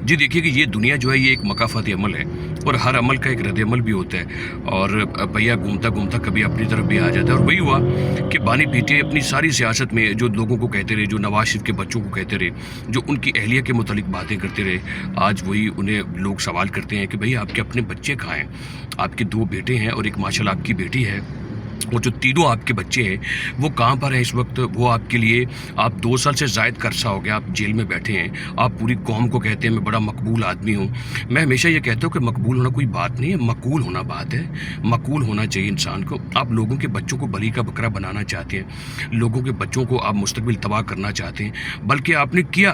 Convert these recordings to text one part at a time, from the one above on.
جی دیکھیے کہ یہ دنیا جو ہے یہ ایک مکافاتی عمل ہے، اور ہر عمل کا ایک رد عمل بھی ہوتا ہے، اور پہیہ گھومتا گھومتا کبھی اپنی طرف بھی آ جاتا ہے۔ اور وہی ہوا کہ بانی پی ٹی آئی اپنی ساری سیاست میں جو لوگوں کو کہتے رہے، جو نواز شریف کے بچوں کو کہتے رہے، جو ان کی اہلیہ کے متعلق باتیں کرتے رہے، آج وہی انہیں لوگ سوال کرتے ہیں کہ بھئی آپ کے اپنے بچے کہاں ہیں؟ آپ کے 2 بیٹے ہیں اور ایک ماشاءاللہ آپ کی بیٹی ہے، وہ جو تینوں آپ کے بچے ہیں وہ کہاں پر ہیں اس وقت؟ وہ آپ کے لیے، آپ 2 سال سے زائد کا عرصہ ہو گیا آپ جیل میں بیٹھے ہیں، آپ پوری قوم کو کہتے ہیں میں بڑا مقبول آدمی ہوں۔ میں ہمیشہ یہ کہتا ہوں کہ مقبول ہونا کوئی بات نہیں ہے، مقبول ہونا بات ہے۔ مقبول ہونا چاہیے انسان کو۔ آپ لوگوں کے بچوں کو بلی کا بکرا بنانا چاہتے ہیں، لوگوں کے بچوں کو آپ مستقبل تباہ کرنا چاہتے ہیں، بلکہ آپ نے کیا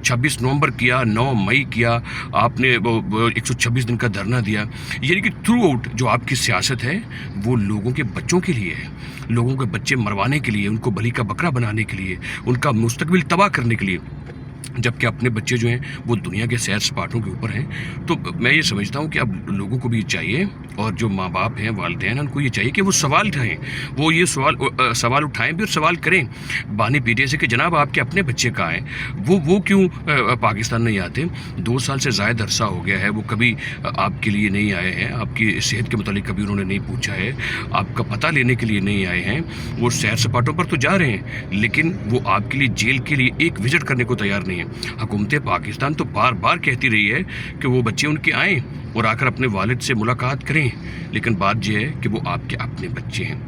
26 نومبر کیا، 9 مئی کیا، آپ نے وہ 126 دن کا دھرنا دیا، یعنی کہ تھرو آؤٹ جو آپ کی سیاست ہے وہ لوگوں کے بچوں کے لیے ہے، لوگوں کے بچے مروانے کے لیے، ان کو بلی کا بکرا بنانے کے لیے، ان کا مستقبل تباہ کرنے کے لیے، جبکہ اپنے بچے جو ہیں وہ دنیا کے سیر سپاٹوں کے اوپر ہیں۔ تو میں یہ سمجھتا ہوں کہ اب لوگوں کو بھی یہ چاہیے، اور جو ماں باپ ہیں، والدین ہیں، ان کو یہ چاہیے کہ وہ سوال اٹھائیں، وہ یہ سوال اٹھائیں بھی اور سوال کریں بانی پی ٹی آئی سے کہ جناب آپ کے اپنے بچے کہاں ہیں؟ وہ کیوں پاکستان نہیں آتے؟ 2 سال سے زائد عرصہ ہو گیا ہے، وہ کبھی آپ کے لیے نہیں آئے ہیں، آپ کی صحت کے متعلق کبھی انہوں نے نہیں پوچھا ہے، آپ کا پتہ لینے کے لیے نہیں آئے ہیں۔ وہ سیر سپاٹوں پر تو جا رہے ہیں، لیکن وہ آپ کے لیے جیل کے لیے ایک وزٹ کرنے کو تیار نہیں ہے۔ حکومت پاکستان تو بار بار کہتی رہی ہے کہ وہ بچے ان کے آئیں اور آ کر اپنے والد سے ملاقات کریں، لیکن بات یہ ہے کہ وہ آپ کے اپنے بچے ہیں،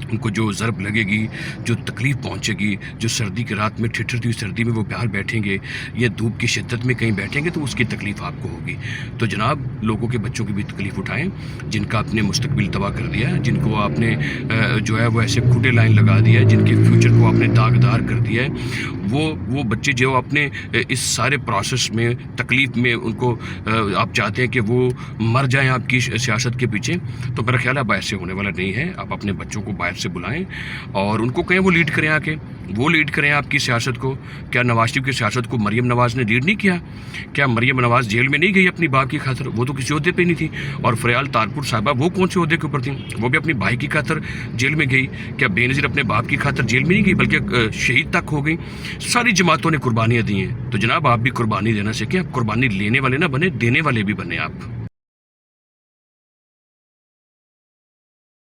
ان کو جو ضرب لگے گی، جو تکلیف پہنچے گی، جو سردی کی رات میں ٹھٹھرتی ہوئی سردی میں وہ باہر بیٹھیں گے یا دھوپ کی شدت میں کہیں بیٹھیں گے تو اس کی تکلیف آپ کو ہوگی۔ تو جناب لوگوں کے بچوں کی بھی تکلیف اٹھائیں، جن کا آپ نے مستقبل تباہ کر دیا، جن کو آپ نے جو ہے وہ ایسے کھوٹے لائن لگا دیا ہے، جن کے فیوچر کو آپ نے داغدار کر دیا ہے، وہ بچے جو اپنے اس سارے پروسیس میں تکلیف میں ان کو آپ چاہتے ہیں کہ وہ مر جائیں آپ کی سیاست کے پیچھے، تو میرا خیال ہے اب ایسے ہونے والا نہیں ہے۔ آپ اپنے بچوں کو باہر سے بلائیں اور ان کو کہیں وہ لیڈ کریں، آ کے وہ لیڈ کریں آپ کی سیاست کو۔ کیا نواز شریف کی سیاست کو مریم نواز نے لیڈ نہیں کیا؟ کیا مریم نواز جیل میں نہیں گئی اپنی باپ کی خاطر؟ وہ تو کسی عہدے پہ نہیں تھی۔ اور فریال تارپور صاحبہ وہ کون سے عہدے کے اوپر تھیں؟ وہ بھی اپنی بھائی کی خاطر جیل میں گئی۔ کیا بے نظیر اپنے باپ کی خاطر جیل میں نہیں گئی بلکہ شہید تک ہو گئی؟ ساری جماعتوں نے قربانیاں دی ہیں، تو جناب آپ بھی قربانی دینا سیکھیں، آپ قربانی لینے والے نہ بنے، دینے والے بھی بنے آپ۔